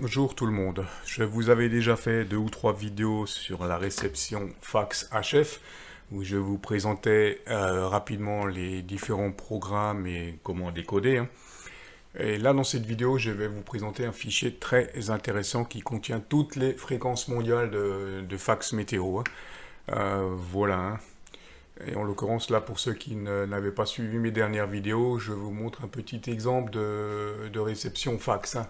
Bonjour tout le monde. Je vous avais déjà fait 2 ou 3 vidéos sur la réception fax HF où je vous présentais rapidement les différents programmes et comment décoder, hein. Et là dans cette vidéo je vais vous présenter un fichier très intéressant qui contient toutes les fréquences mondiales de fax météo, hein. Voilà, hein. Et en l'occurrence là pour ceux qui n'avaient pas suivi mes dernières vidéos, je vous montre un petit exemple de réception fax, hein,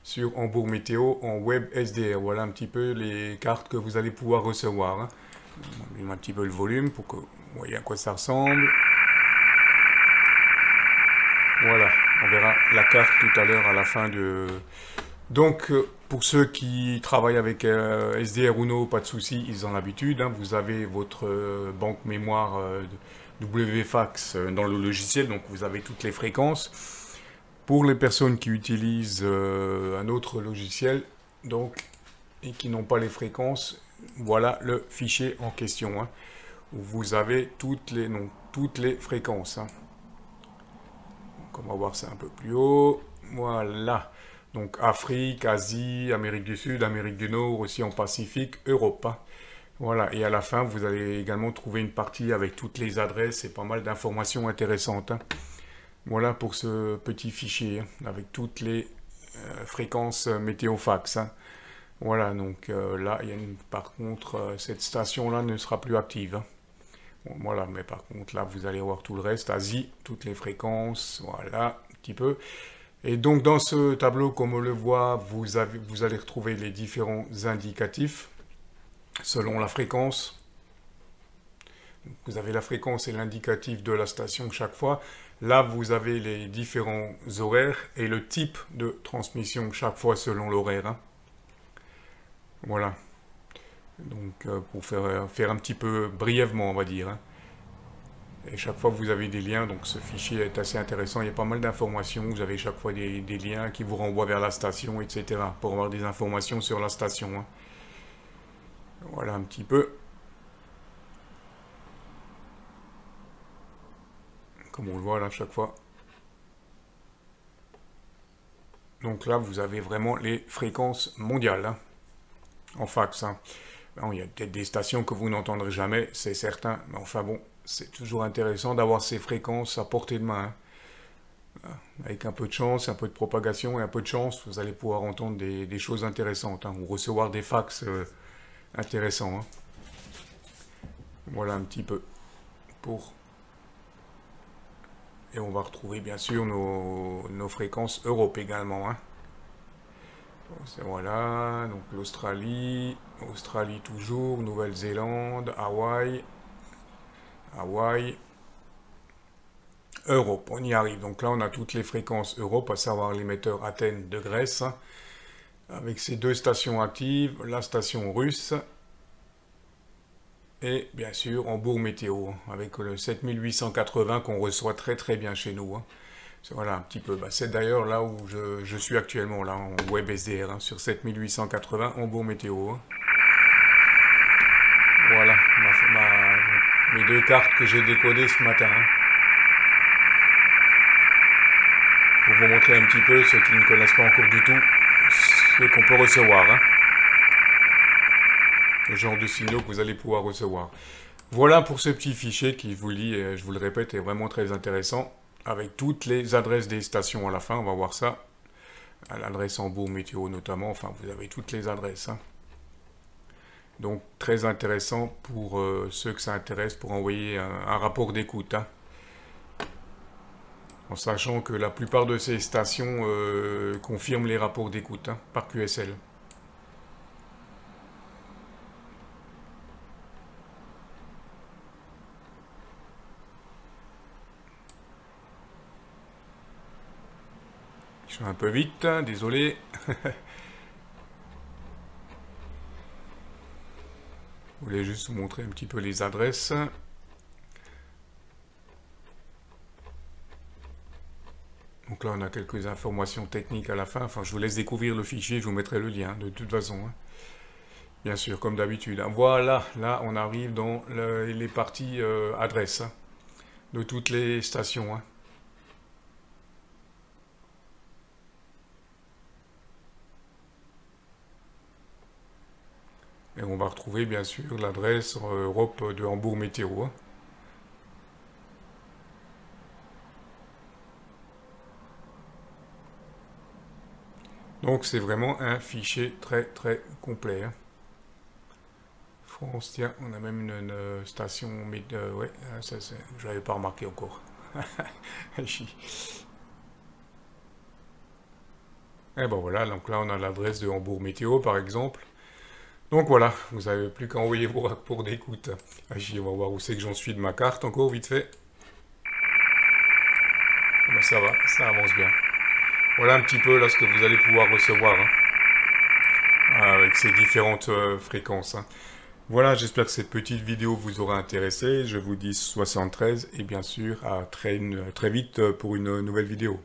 sur Hambourg Météo en web SDR. Voilà un petit peu les cartes que vous allez pouvoir recevoir, hein. On met un petit peu le volume pour que vous voyez à quoi ça ressemble. Voilà, on verra la carte tout à l'heure à la fin de... Donc, pour ceux qui travaillent avec SDR Uno, pas de souci, ils ont l'habitude, hein. Vous avez votre banque mémoire WFax dans le logiciel, donc vous avez toutes les fréquences. Pour les personnes qui utilisent un autre logiciel, donc, et qui n'ont pas les fréquences, voilà le fichier en question, hein, où vous avez toutes les fréquences, hein. Donc on va voir ça un peu plus haut. Voilà. Donc Afrique, Asie, Amérique du Sud, Amérique du Nord, aussi en Pacifique, Europe, hein. Voilà. Et à la fin, vous allez également trouver une partie avec toutes les adresses et pas mal d'informations intéressantes, hein. Voilà pour ce petit fichier, hein, avec toutes les fréquences météofax, hein. Voilà, donc là, il y a par contre, cette station-là ne sera plus active, hein. Bon, voilà, mais par contre, là, vous allez voir tout le reste. Asie, toutes les fréquences, voilà, un petit peu. Et donc, dans ce tableau, comme on le voit, vous allez retrouver les différents indicatifs selon la fréquence. Vous avez la fréquence et l'indicatif de la station chaque fois. Là, vous avez les différents horaires et le type de transmission chaque fois selon l'horaire, hein. Voilà. Donc, pour faire un petit peu brièvement, on va dire, hein. Et chaque fois, vous avez des liens. Donc, ce fichier est assez intéressant. Il y a pas mal d'informations. Vous avez chaque fois des liens qui vous renvoient vers la station, etc. pour avoir des informations sur la station, hein. Voilà un petit peu. Comme on le voit là chaque fois. Donc là, vous avez vraiment les fréquences mondiales, hein, en fax, hein. Alors, il y a peut-être des stations que vous n'entendrez jamais, c'est certain. Mais enfin bon, c'est toujours intéressant d'avoir ces fréquences à portée de main, hein. Avec un peu de chance, un peu de propagation et un peu de chance, vous allez pouvoir entendre des choses intéressantes, hein, ou recevoir des fax intéressants, hein. Voilà un petit peu pour... Et on va retrouver bien sûr nos fréquences Europe également, hein. Voilà, donc l'Australie, Australie toujours, Nouvelle-Zélande, Hawaï, Europe, on y arrive. Donc là, on a toutes les fréquences Europe, à savoir l'émetteur Athènes de Grèce, hein, avec ces 2 stations actives, la station russe, et bien sûr Hambourg Météo, hein, avec le 7880 qu'on reçoit très bien chez nous, hein. Voilà un petit peu, bah, c'est d'ailleurs là où je suis actuellement, là en web SDR, hein, sur 7880 Hambourg Météo, hein. Voilà, mes 2 cartes que j'ai décodées ce matin, hein, pour vous montrer un petit peu, ceux qui ne connaissent pas encore du tout, ce qu'on peut recevoir, hein, le genre de signaux que vous allez pouvoir recevoir. Voilà pour ce petit fichier qui, je vous le dis, et je vous le répète, est vraiment très intéressant, avec toutes les adresses des stations à la fin, on va voir ça, à l'adresse Hambourg Météo notamment, enfin vous avez toutes les adresses, hein. Donc très intéressant pour ceux que ça intéresse pour envoyer un rapport d'écoute, hein. En sachant que la plupart de ces stations confirment les rapports d'écoute, hein, par QSL. Je vais un peu vite, hein, désolé. Je voulais juste vous montrer un petit peu les adresses. Donc là, on a quelques informations techniques à la fin. Enfin, je vous laisse découvrir le fichier, je vous mettrai le lien, de toute façon, hein. Bien sûr, comme d'habitude, hein. Voilà, là, on arrive dans les parties adresses, hein, de toutes les stations, hein. Et on va retrouver bien sûr l'adresse Europe de Hambourg Météo. Hein. Donc c'est vraiment un fichier très très complet. Hein. France, tiens, on a même une station, ouais, ça, je l'avais pas remarqué encore. Et ben voilà, donc là on a l'adresse de Hambourg Météo par exemple. Donc voilà, vous n'avez plus qu'à envoyer vos rapports d'écoute. On va voir où c'est que j'en suis de ma carte encore vite fait. Ben ça va, ça avance bien. Voilà un petit peu là ce que vous allez pouvoir recevoir hein, avec ces différentes fréquences. Hein. Voilà, j'espère que cette petite vidéo vous aura intéressé. Je vous dis 73 et bien sûr à très vite pour une nouvelle vidéo.